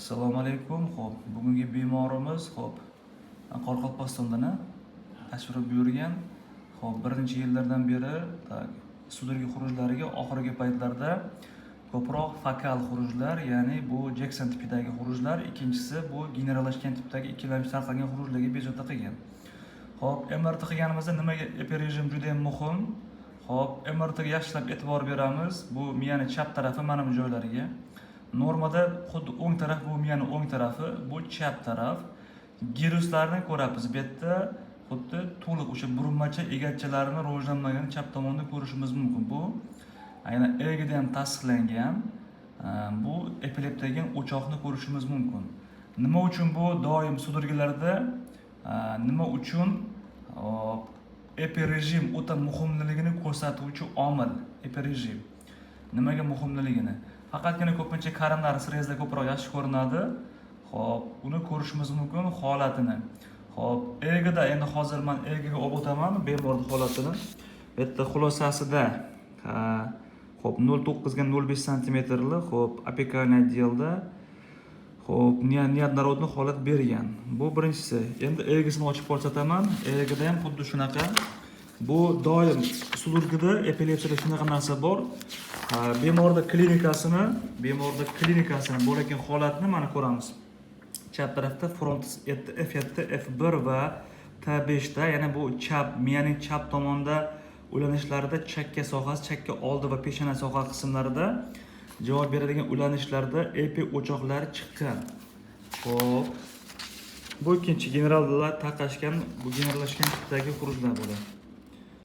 Assalomu alaykum. Xo'p, bugungi bemorimiz Qoraqalpog'istondan tashrif buyurgan. Xo'p, birinchi yillardan beri sudurgi xurujlariga oxirgi paytlarda ko'proq fokal xurujlar, ya'ni bu Jackson tipidagi xurujlar, ikkinchisi bu generallashgan tipdagi ikkilamchi tarqalgan xurujlarga bezovta qilgan. Xo'p, MRT qilganimizda nimaga epirejem juda ham muhim? Xo'p, MRT ga yaxshilab e'tibor beramiz. Bu miyani chap tarafi mana bu joylariga. Normada xuddi o'ng taraf bu miyani o'ng tarafi, bu chap taraf. Giruslarni ko'ramiz. Bu yerda xuddi to'liq o'sha burunmacha egachalarini rivojlanmagan chap tomonda ko'rishimiz mumkin. Bu aynan EEGda ham tasdiqlangan. Bu epilepsiyaga o'choqni ko'rishimiz mumkin. Nima uchun bu doim sudurgilarda nima uchun epirejem o'ta muhimligini ko'rsatuvchi omil. Epirejem nimaga muhimligini? Faqatgina ko'pincha karinlar srezda ko'proq yaxshi ko'rinadi. Xo'p, uni ko'rishimiz mumkin holatini. Xo'p, EEGda endi hozir men EEGga olib o'taman bemorning holatini. Bu yerda xulosasida xo'p 0.9 ga 0.5 cm li, xo'p, apikalniy отделda xo'p, neodnorodni holat bergan. Bu birinchisi. Endi EEGsini ochib ko'rsataman. EEGda ham xuddi shunaqa. Bu doim sudurgida epilepsiyada shunaqa narsa bor. Bemorda klinikasini bo'layotgan holatni mana ko'ramiz. Chap tarafda front F7, F1 va T5 da, ya'ni bu chap miyaning chap tomonda ulanishlarda chakka sohasi, chakka oldi va peshona soha qismlarida javob beradigan ulanishlarda epi o'choqlari chiqqan. Xo'p. Bu ikkinchi generallar taqashgan, bu generallashgan tipdagi xurujlar bo'ladi.